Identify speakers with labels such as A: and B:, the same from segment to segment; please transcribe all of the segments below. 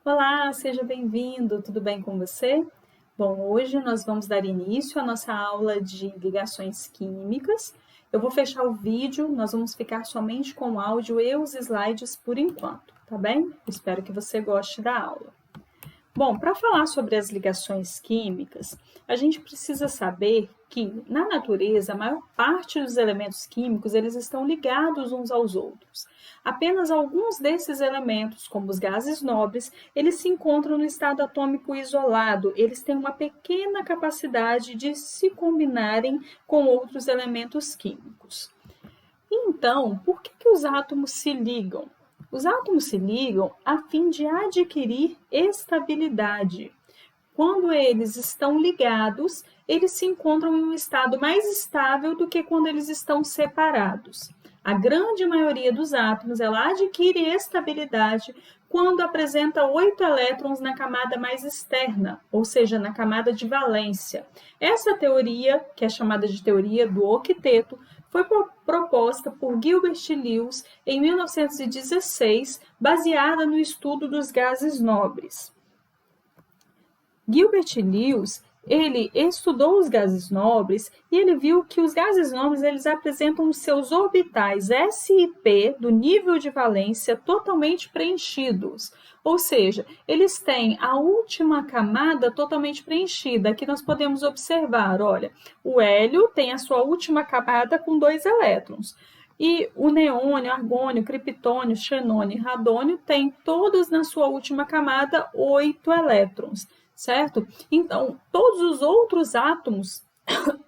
A: Olá, seja bem-vindo, tudo bem com você? Bom, hoje nós vamos dar início à nossa aula de ligações químicas. Eu vou fechar o vídeo, nós vamos ficar somente com o áudio e os slides por enquanto, tá bem? Espero que você goste da aula. Bom, para falar sobre as ligações químicas, a gente precisa saber que, na natureza, a maior parte dos elementos químicos eles estão ligados uns aos outros. Apenas alguns desses elementos, como os gases nobres, eles se encontram no estado atômico isolado. Eles têm uma pequena capacidade de se combinarem com outros elementos químicos. Então, por que os átomos se ligam? Os átomos se ligam a fim de adquirir estabilidade. Quando eles estão ligados, eles se encontram em um estado mais estável do que quando eles estão separados. A grande maioria dos átomos ela adquire estabilidade quando apresenta 8 elétrons na camada mais externa, ou seja, na camada de valência. Essa teoria, que é chamada de teoria do octeto, foi proposta por Gilbert Lewis em 1916, baseada no estudo dos gases nobres. Gilbert Lewis, ele estudou os gases nobres e ele viu que os gases nobres eles apresentam os seus orbitais S e P do nível de valência totalmente preenchidos. Ou seja, eles têm a última camada totalmente preenchida. Aqui nós podemos observar, olha, o hélio tem a sua última camada com 2 elétrons. E o neônio, argônio, criptônio, xenônio e radônio têm todos na sua última camada 8 elétrons. Certo? Então, todos os outros átomos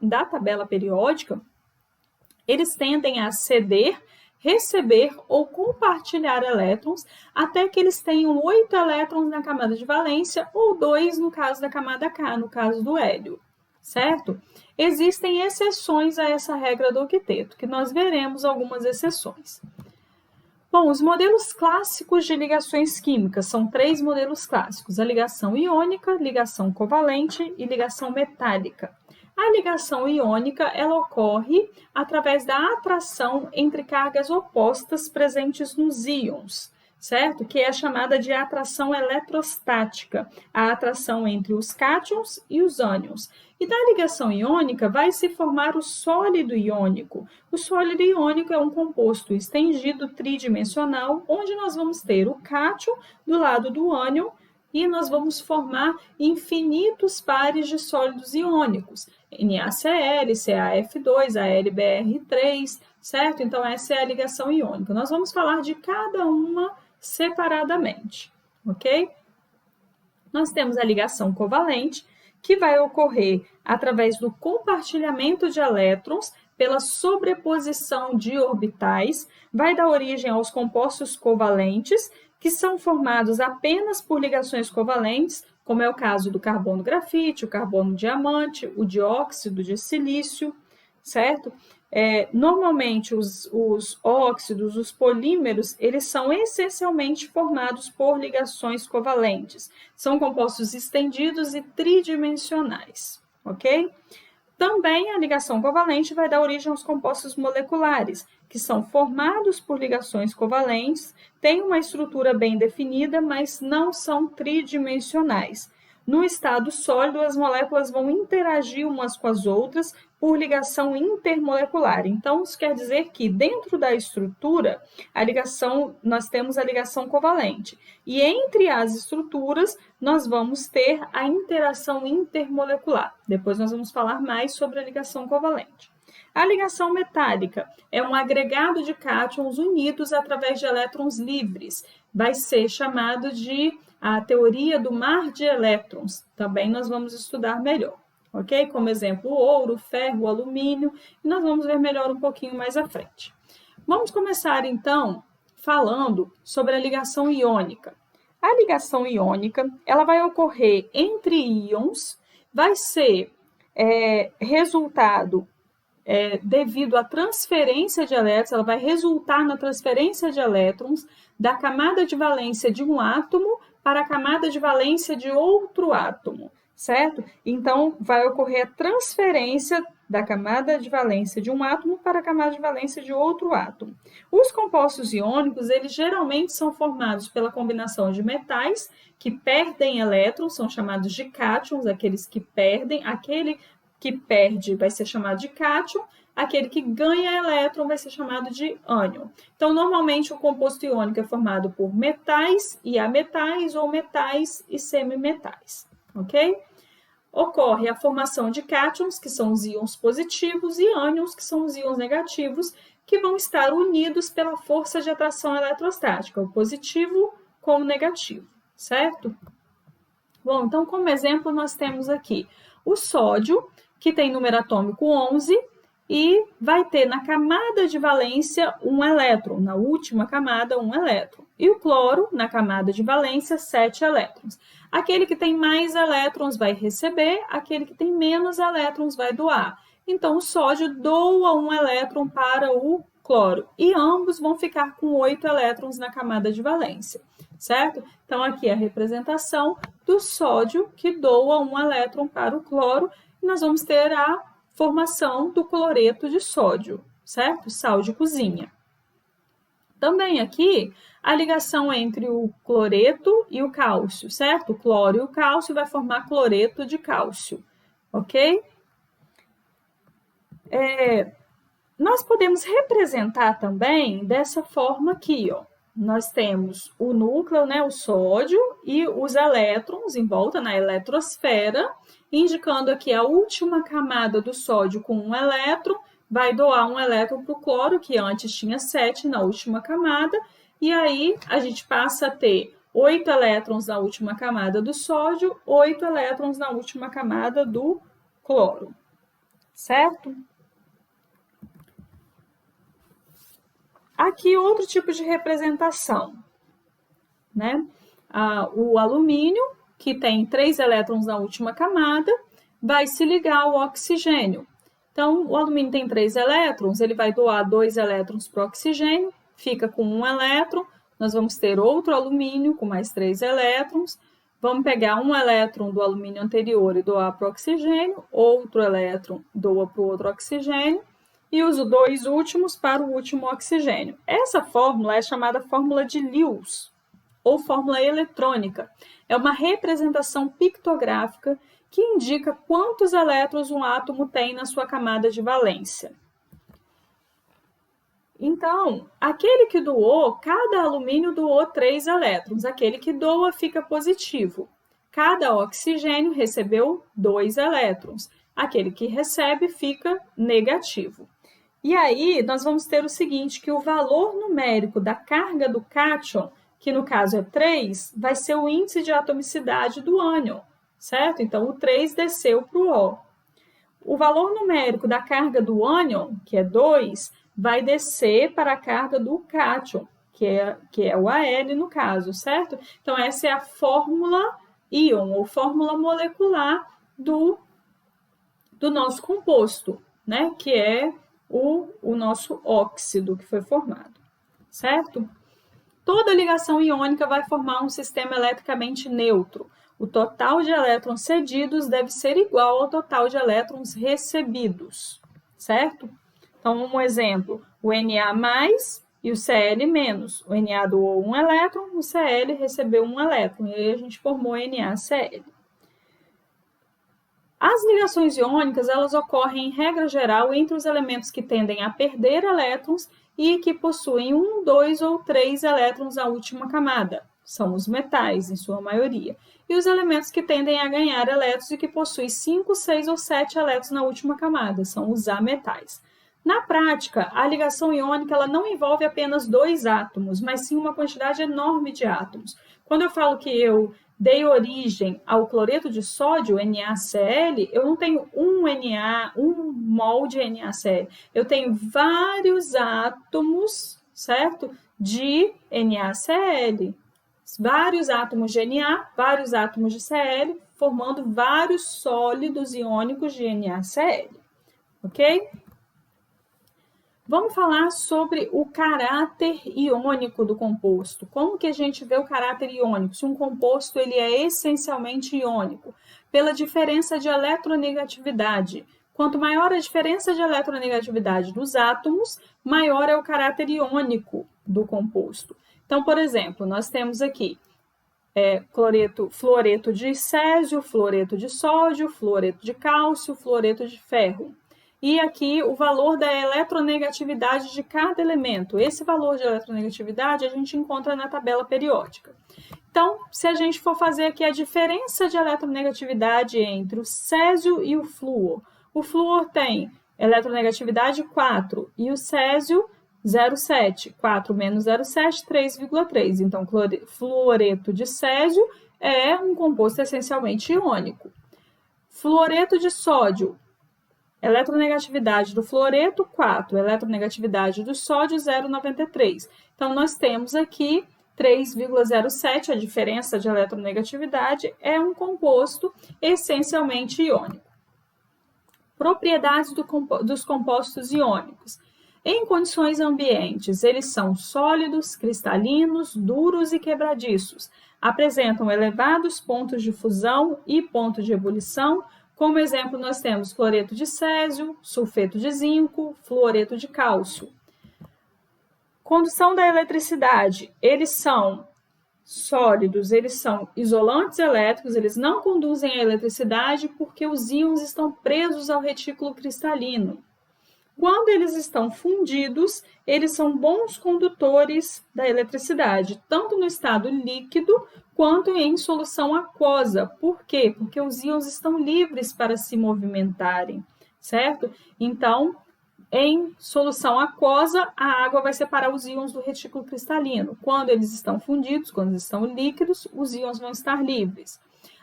A: da tabela periódica, eles tendem a ceder, receber ou compartilhar elétrons até que eles tenham 8 elétrons na camada de valência ou 2 no caso da camada K, no caso do hélio, certo? Existem exceções a essa regra do octeto, que nós veremos algumas exceções. Bom, os modelos clássicos de ligações químicas são 3 modelos clássicos: a ligação iônica, ligação covalente e ligação metálica. A ligação iônica ela ocorre através da atração entre cargas opostas presentes nos íons, certo? Que é chamada de atração eletrostática, a atração entre os cátions e os ânions. E da ligação iônica vai se formar o sólido iônico. O sólido iônico é um composto estendido tridimensional, onde nós vamos ter o cátion do lado do ânion e nós vamos formar infinitos pares de sólidos iônicos, NaCl, CaF2, AlBr3, certo? Então, essa é a ligação iônica. Nós vamos falar de cada uma separadamente, ok? Nós temos a ligação covalente, que vai ocorrer através do compartilhamento de elétrons pela sobreposição de orbitais, vai dar origem aos compostos covalentes, que são formados apenas por ligações covalentes, como é o caso do carbono grafite, o carbono diamante, o dióxido de silício, certo? Normalmente, os óxidos, os polímeros, eles são essencialmente formados por ligações covalentes. São compostos estendidos e tridimensionais, ok? Também a ligação covalente vai dar origem aos compostos moleculares, que são formados por ligações covalentes, têm uma estrutura bem definida, mas não são tridimensionais. No estado sólido, as moléculas vão interagir umas com as outras por ligação intermolecular. Então, isso quer dizer que dentro da estrutura, nós temos a ligação covalente. E entre as estruturas, nós vamos ter a interação intermolecular. Depois nós vamos falar mais sobre a ligação covalente. A ligação metálica é um agregado de cátions unidos através de elétrons livres. Vai ser chamado de a teoria do mar de elétrons. Também nós vamos estudar melhor, ok? Como exemplo, o ouro, o ferro, o alumínio, e nós vamos ver melhor um pouquinho mais à frente. Vamos começar, então, falando sobre a ligação iônica. A ligação iônica, ela vai ocorrer entre íons, vai ser resultado devido à transferência de elétrons, ela vai resultar na transferência de elétrons da camada de valência de um átomo para a camada de valência de outro átomo, certo? Então, vai ocorrer a transferência da camada de valência de um átomo para a camada de valência de outro átomo. Os compostos iônicos, eles geralmente são formados pela combinação de metais que perdem elétrons, são chamados de cátions, aqueles que perdem, aquele que perde vai ser chamado de cátion, aquele que ganha elétron vai ser chamado de ânion. Então, normalmente, o composto iônico é formado por metais e ametais ou metais e semimetais, ok? Ocorre a formação de cátions, que são os íons positivos, e ânions, que são os íons negativos, que vão estar unidos pela força de atração eletrostática, o positivo com o negativo, certo? Bom, então, como exemplo, nós temos aqui o sódio, que tem número atômico 11, e vai ter na camada de valência um elétron, na última camada um elétron. E o cloro, na camada de valência, 7 elétrons. Aquele que tem mais elétrons vai receber, aquele que tem menos elétrons vai doar. Então, o sódio doa um elétron para o cloro, e ambos vão ficar com 8 elétrons na camada de valência, certo? Então, aqui é a representação do sódio, que doa um elétron para o cloro, e nós vamos ter a formação do cloreto de sódio, certo? Sal de cozinha. Também aqui, a ligação entre o cloreto e o cálcio, certo? O cloro e o cálcio vai formar cloreto de cálcio, ok? Nós podemos representar também dessa forma aqui, ó. Nós temos o núcleo, né, o sódio, e os elétrons em volta na eletrosfera, indicando aqui a última camada do sódio com um elétron, vai doar um elétron para o cloro, que antes tinha 7 na última camada, e aí a gente passa a ter 8 elétrons na última camada do sódio, 8 elétrons na última camada do cloro, certo? Aqui, outro tipo de representação, né? O alumínio, que tem 3 elétrons na última camada, vai se ligar ao oxigênio. Então, o alumínio tem 3 elétrons, ele vai doar 2 elétrons para o oxigênio, fica com 1 elétron, nós vamos ter outro alumínio com mais 3 elétrons, vamos pegar 1 elétron do alumínio anterior e doar para o oxigênio, outro elétron doa para o outro oxigênio, e os 2 últimos para o último oxigênio. Essa fórmula é chamada fórmula de Lewis, ou fórmula eletrônica. É uma representação pictográfica que indica quantos elétrons um átomo tem na sua camada de valência. Então, aquele que doou, cada alumínio doou 3 elétrons. Aquele que doa fica positivo. Cada oxigênio recebeu 2 elétrons. Aquele que recebe fica negativo. E aí, nós vamos ter o seguinte, que o valor numérico da carga do cátion, que no caso é 3, vai ser o índice de atomicidade do ânion, certo? Então, o 3 desceu para o O. O valor numérico da carga do ânion, que é 2, vai descer para a carga do cátion, que é o Al no caso, certo? Então, essa é a fórmula íon, ou fórmula molecular do nosso composto, né? Que é o nosso óxido que foi formado, certo? Toda ligação iônica vai formar um sistema eletricamente neutro. O total de elétrons cedidos deve ser igual ao total de elétrons recebidos, certo? Então, um exemplo, o Na+, e o Cl-. O Na doou um elétron, o Cl recebeu um elétron, e aí a gente formou NaCl. As ligações iônicas, elas ocorrem, em regra geral, entre os elementos que tendem a perder elétrons e que possuem 1, 2 ou 3 elétrons na última camada. São os metais, em sua maioria. E os elementos que tendem a ganhar elétrons e que possuem 5, 6 ou 7 elétrons na última camada. São os ametais. Na prática, a ligação iônica ela não envolve apenas 2 átomos, mas sim uma quantidade enorme de átomos. Quando eu falo que eu dei origem ao cloreto de sódio, NaCl, eu não tenho um mol de NaCl. Eu tenho vários átomos, certo? De NaCl. Vários átomos de Na, vários átomos de Cl, formando vários sólidos iônicos de NaCl. Ok? Vamos falar sobre o caráter iônico do composto. Como que a gente vê o caráter iônico? Se um composto ele é essencialmente iônico, pela diferença de eletronegatividade. Quanto maior a diferença de eletronegatividade dos átomos, maior é o caráter iônico do composto. Então, por exemplo, nós temos aqui fluoreto de césio, fluoreto de sódio, fluoreto de cálcio, fluoreto de ferro. E aqui o valor da eletronegatividade de cada elemento. Esse valor de eletronegatividade a gente encontra na tabela periódica. Então, se a gente for fazer aqui a diferença de eletronegatividade entre o césio e o flúor tem eletronegatividade 4 e o césio 0,7. 4 menos 0,7, 3,3. Então, fluoreto de césio é um composto essencialmente iônico. Fluoreto de sódio, eletronegatividade do fluoreto, 4. Eletronegatividade do sódio, 0,93. Então, nós temos aqui 3,07, a diferença de eletronegatividade, é um composto essencialmente iônico. Propriedades dos compostos iônicos. Em condições ambientes, eles são sólidos, cristalinos, duros e quebradiços. Apresentam elevados pontos de fusão e pontos de ebulição. Como exemplo, nós temos cloreto de césio, sulfeto de zinco, fluoreto de cálcio. Condução da eletricidade. Eles são sólidos, eles são isolantes elétricos, eles não conduzem a eletricidade porque os íons estão presos ao retículo cristalino. Quando eles estão fundidos, eles são bons condutores da eletricidade, tanto no estado líquido quanto em solução aquosa. Por quê? Porque os íons estão livres para se movimentarem, certo? Então, em solução aquosa, a água vai separar os íons do retículo cristalino. Quando eles estão fundidos, quando eles estão líquidos, os íons vão estar livres.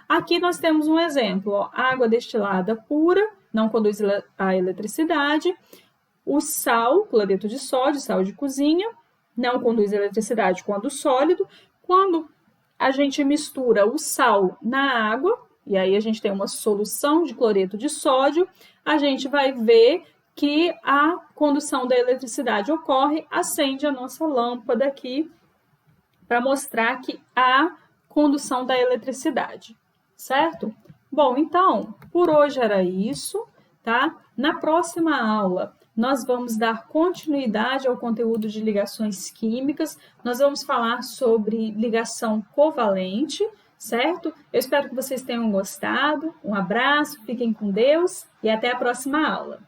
A: Aqui nós temos um exemplo, ó, água destilada pura, não conduz a eletricidade. O sal, cloreto de sódio, sal de cozinha, não conduz a eletricidade quando sólido. Quando a gente mistura o sal na água, e aí a gente tem uma solução de cloreto de sódio, a gente vai ver que a condução da eletricidade ocorre, acende a nossa lâmpada aqui para mostrar que há condução da eletricidade, certo? Bom, então, por hoje era isso, tá? Na próxima aula, nós vamos dar continuidade ao conteúdo de ligações químicas, nós vamos falar sobre ligação covalente, certo? Eu espero que vocês tenham gostado. Um abraço, fiquem com Deus e até a próxima aula.